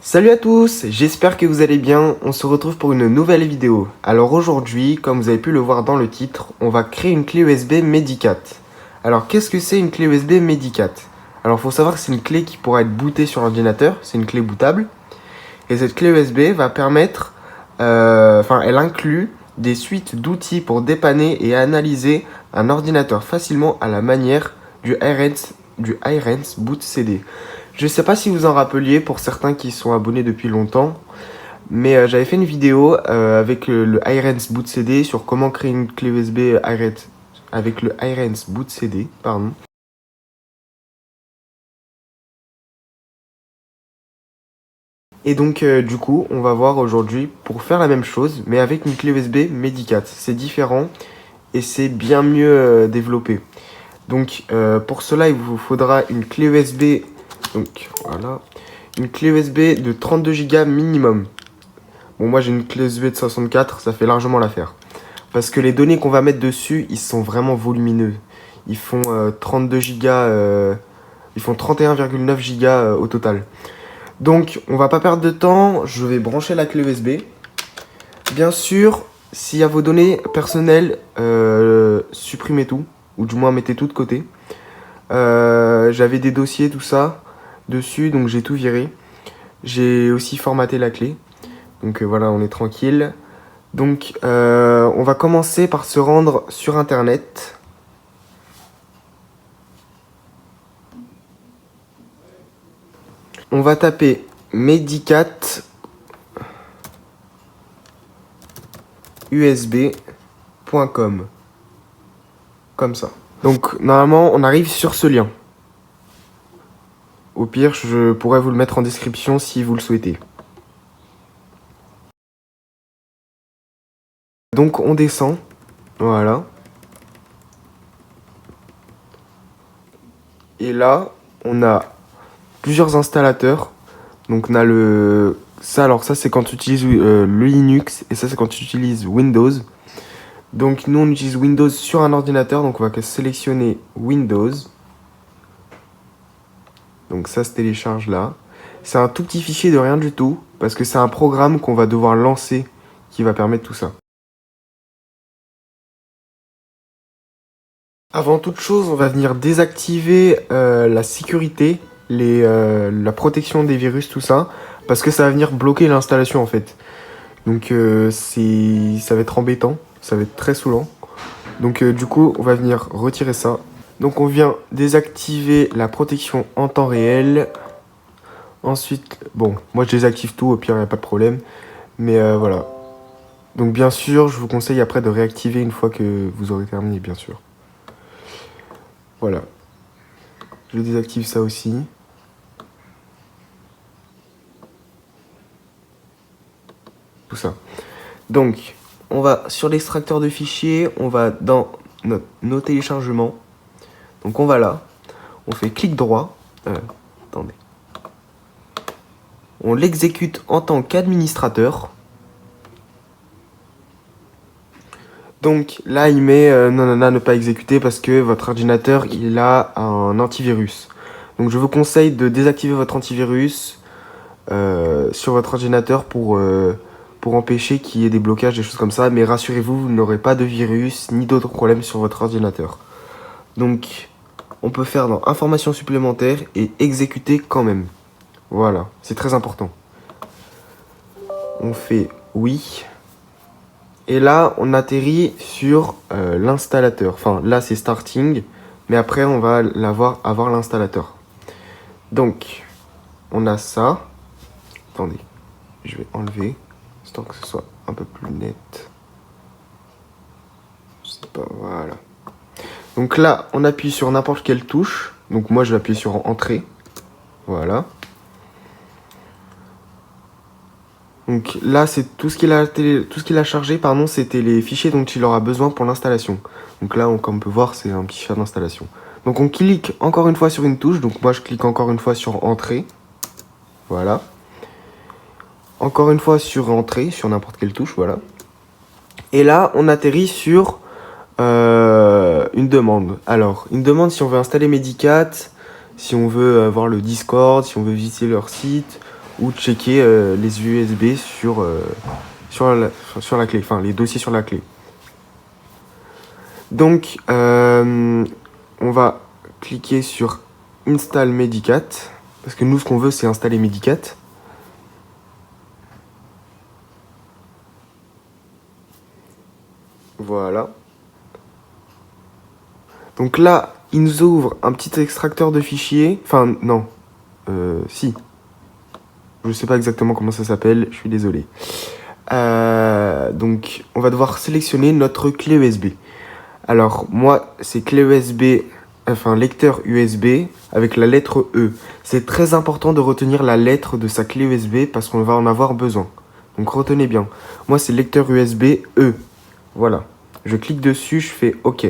Salut à tous, j'espère que vous allez bien, on se retrouve pour une nouvelle vidéo. Alors aujourd'hui, comme vous avez pu le voir dans le titre, on va créer une clé USB Medicat. Alors qu'est-ce que c'est une clé USB Medicat? Alors il faut savoir que c'est une clé qui pourra être bootée sur l'ordinateur, c'est une clé bootable. Et cette clé USB va permettre, elle inclut des suites d'outils pour dépanner et analyser un ordinateur facilement à la manière du iRens Boot CD. Je ne sais pas si vous en rappeliez pour certains qui sont abonnés depuis longtemps, mais j'avais fait une vidéo avec le iRens Boot CD sur comment créer une clé USB iRens avec le iRens Boot CD, pardon. Et donc du coup, on va voir aujourd'hui pour faire la même chose, mais avec une clé USB Medicat. C'est différent et c'est bien mieux développé. Donc pour cela, il vous faudra une clé USB. Donc voilà, une clé USB de 32 Go minimum. Bon, moi j'ai une clé USB de 64, ça fait largement l'affaire. Parce que les données qu'on va mettre dessus, ils sont vraiment volumineux. Ils font 32 Go, ils font 31,9 Go au total. Donc, on va pas perdre de temps, je vais brancher la clé USB. Bien sûr, s'il y a vos données personnelles, supprimez tout, ou du moins mettez tout de côté. J'avais des dossiers, tout ça, dessus, donc j'ai tout viré. J'ai aussi formaté la clé. Donc voilà, on est tranquille. Donc on va commencer par se rendre sur internet. On va taper medicat usb.com comme ça. Donc normalement on arrive sur ce lien. Au pire je pourrais vous le mettre en description si vous le souhaitez. Donc on descend, voilà. Et là on a plusieurs installateurs. Donc on a ça c'est quand tu utilises le Linux et ça c'est quand tu utilises Windows. Donc nous on utilise Windows sur un ordinateur, donc on va sélectionner Windows. Donc ça se télécharge là. C'est un tout petit fichier de rien du tout, parce que c'est un programme qu'on va devoir lancer qui va permettre tout ça. Avant toute chose, on va venir désactiver la sécurité, la protection des virus, tout ça, parce que ça va venir bloquer l'installation en fait. Donc ça va être embêtant, ça va être très saoulant. Donc du coup, on va venir retirer ça. Donc on vient désactiver la protection en temps réel. Ensuite, bon, moi je désactive tout, au pire il n'y a pas de problème. Mais voilà. Donc bien sûr, je vous conseille après de réactiver une fois que vous aurez terminé, bien sûr. Voilà. Je désactive ça aussi. Tout ça. Donc, on va sur l'extracteur de fichiers, on va dans nos téléchargements. Donc on va là, on fait clic droit. Attendez. On l'exécute en tant qu'administrateur. Donc là, il met non, ne pas exécuter parce que votre ordinateur, il a un antivirus. Donc je vous conseille de désactiver votre antivirus sur votre ordinateur pour empêcher qu'il y ait des blocages, des choses comme ça. Mais rassurez-vous, vous n'aurez pas de virus ni d'autres problèmes sur votre ordinateur. Donc on peut faire dans informations supplémentaires et exécuter quand même. Voilà, c'est très important. On fait oui. Et là, on atterrit sur l'installateur. Enfin, là, c'est starting. Mais après, on va avoir l'installateur. Donc, on a ça. Attendez, je vais enlever. Histoire que ce soit un peu plus net. Je sais pas, voilà. Donc là, on appuie sur n'importe quelle touche. Donc moi, je vais appuyer sur entrée. Voilà. Donc là, c'est tout ce qu'il a chargé, pardon, c'était les fichiers dont il aura besoin pour l'installation. Donc là, comme on peut voir, c'est un petit fichier d'installation. Donc on clique encore une fois sur une touche. Donc moi, je clique encore une fois sur entrée. Voilà. Encore une fois sur entrée, sur n'importe quelle touche, voilà. Et là, on atterrit sur une demande. Alors, une demande si on veut installer Medicat, si on veut voir le Discord, si on veut visiter leur site, ou checker les USB sur la clé, enfin les dossiers sur la clé. Donc on va cliquer sur Install Medicat, parce que nous ce qu'on veut c'est installer Medicat. Voilà. Donc là, il nous ouvre un petit extracteur de fichiers. Enfin, non. Si. Je sais pas exactement comment ça s'appelle, je suis désolé. Donc, on va devoir sélectionner notre clé USB. Alors, moi, c'est clé USB, enfin, lecteur USB avec la lettre E. C'est très important de retenir la lettre de sa clé USB parce qu'on va en avoir besoin. Donc, retenez bien. Moi, c'est lecteur USB E. Voilà. Je clique dessus, je fais OK.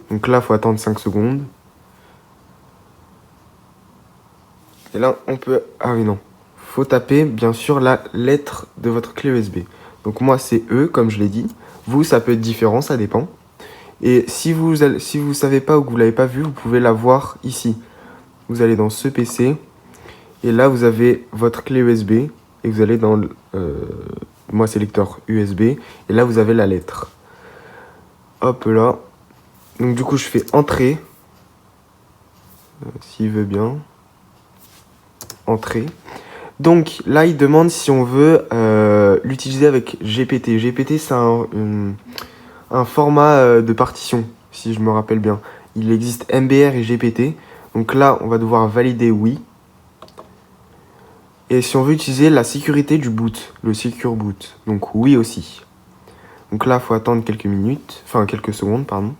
Donc là, il faut attendre 5 secondes. Et là, on peut... Ah oui, non. Faut taper, bien sûr, la lettre de votre clé USB. Donc moi, c'est E, comme je l'ai dit. Vous, ça peut être différent, ça dépend. Et si vous savez pas ou que vous l'avez pas vu, vous pouvez la voir ici. Vous allez dans ce PC. Et là, vous avez votre clé USB. Et vous allez dans... moi, c'est lecteur USB. Et là, vous avez la lettre. Hop là. Donc du coup, je fais Entrée. S'il veut bien. Entrée. Donc là, il demande si on veut l'utiliser avec GPT. GPT, c'est un format de partition, si je me rappelle bien. Il existe MBR et GPT. Donc là, on va devoir valider oui. Et si on veut utiliser la sécurité du boot, le Secure Boot, donc oui aussi. Donc là, il faut attendre quelques minutes, enfin quelques secondes, pardon.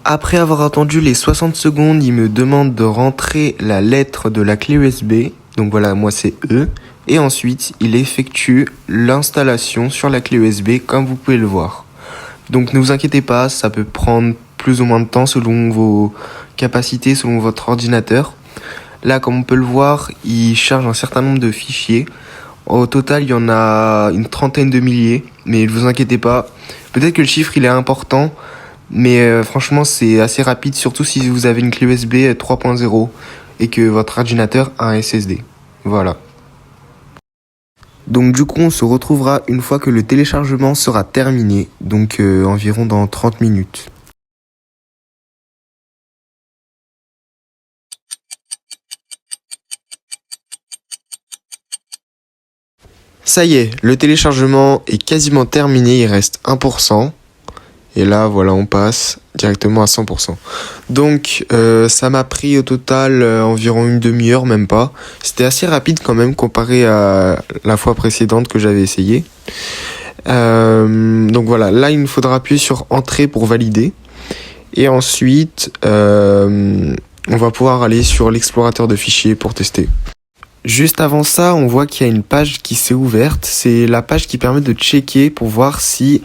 Après avoir attendu les 60 secondes, il me demande de rentrer la lettre de la clé USB. Donc voilà, moi c'est E. Et ensuite, il effectue l'installation sur la clé USB comme vous pouvez le voir. Donc ne vous inquiétez pas, ça peut prendre plus ou moins de temps selon vos capacités, selon votre ordinateur. Là, comme on peut le voir, il charge un certain nombre de fichiers. Au total, il y en a une trentaine de milliers. Mais ne vous inquiétez pas, peut-être que le chiffre il est important. Mais franchement, c'est assez rapide, surtout si vous avez une clé USB 3.0 et que votre ordinateur a un SSD. Voilà. Donc du coup, on se retrouvera une fois que le téléchargement sera terminé, donc environ dans 30 minutes. Ça y est, le téléchargement est quasiment terminé, il reste 1%. Et là, voilà, on passe directement à 100%. Donc, ça m'a pris au total environ une demi-heure, même pas. C'était assez rapide quand même comparé à la fois précédente que j'avais essayé. Donc voilà, là, il nous faudra appuyer sur Entrée pour valider. Et ensuite, on va pouvoir aller sur l'explorateur de fichiers pour tester. Juste avant ça, on voit qu'il y a une page qui s'est ouverte. C'est la page qui permet de checker pour voir si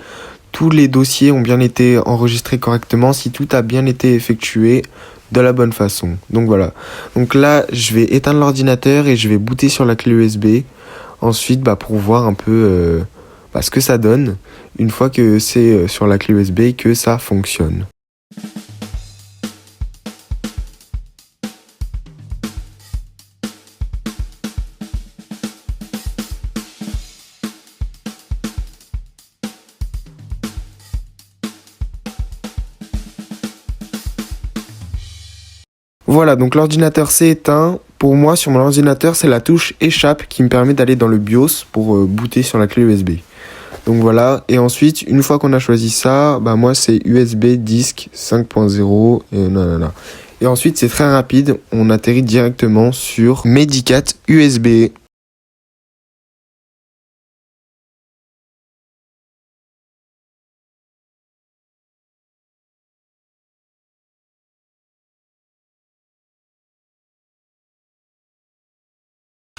tous les dossiers ont bien été enregistrés correctement, si tout a bien été effectué de la bonne façon. Donc voilà. Donc là, je vais éteindre l'ordinateur et je vais booter sur la clé USB. Ensuite, pour voir un peu ce que ça donne une fois que c'est sur la clé USB et que ça fonctionne. Voilà, donc l'ordinateur s'est éteint. Pour moi, sur mon ordinateur, c'est la touche échappe qui me permet d'aller dans le BIOS pour booter sur la clé USB. Donc voilà, et ensuite, une fois qu'on a choisi ça, moi c'est USB disque 5.0 et nanana. Et ensuite, c'est très rapide, on atterrit directement sur Medicat USB.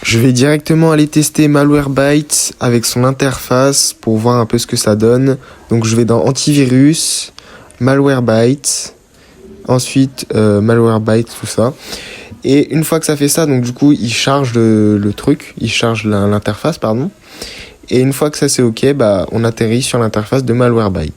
Je vais directement aller tester Malwarebytes avec son interface pour voir un peu ce que ça donne. Donc je vais dans Antivirus, Malwarebytes, ensuite Malwarebytes, tout ça. Et une fois que ça fait ça, donc du coup il charge le truc, il charge l'interface, pardon. Et une fois que ça c'est ok, on atterrit sur l'interface de Malwarebytes.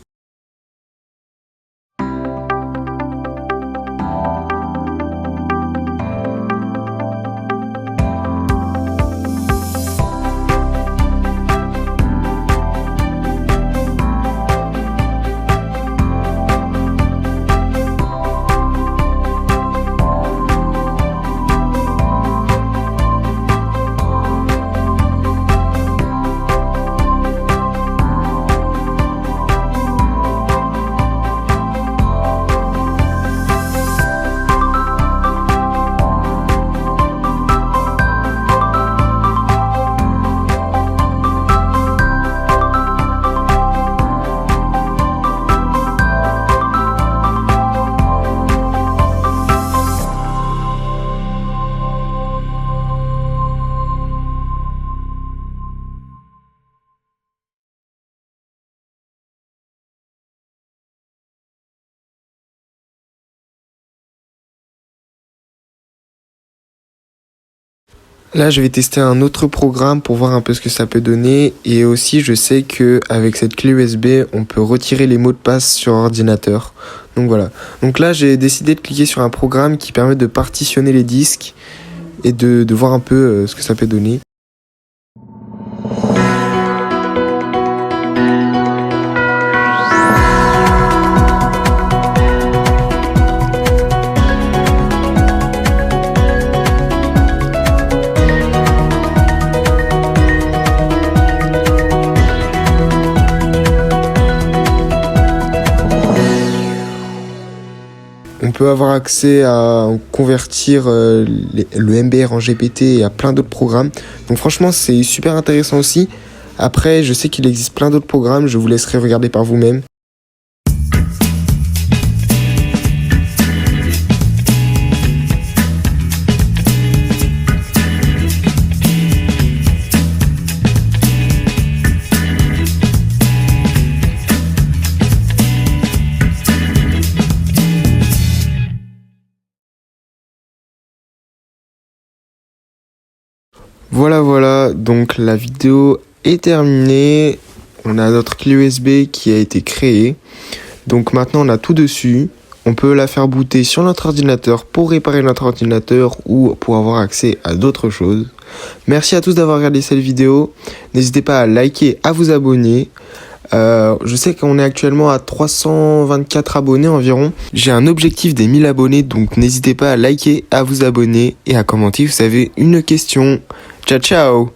Là, je vais tester un autre programme pour voir un peu ce que ça peut donner. Et aussi, je sais que avec cette clé USB, on peut retirer les mots de passe sur ordinateur. Donc voilà. Donc là, j'ai décidé de cliquer sur un programme qui permet de partitionner les disques et de voir un peu ce que ça peut donner. On peut avoir accès à convertir le MBR en GPT et à plein d'autres programmes. Donc franchement, c'est super intéressant aussi. Après, je sais qu'il existe plein d'autres programmes, je vous laisserai regarder par vous-même. Voilà, donc la vidéo est terminée. On a notre clé USB qui a été créée. Donc maintenant on a tout dessus. On peut la faire booter sur notre ordinateur pour réparer notre ordinateur ou pour avoir accès à d'autres choses. Merci à tous d'avoir regardé cette vidéo. N'hésitez pas à liker, à vous abonner. Je sais qu'on est actuellement à 324 abonnés environ. J'ai un objectif des 1000 abonnés, donc n'hésitez pas à liker, à vous abonner et à commenter si vous avez une question. Ciao ciao!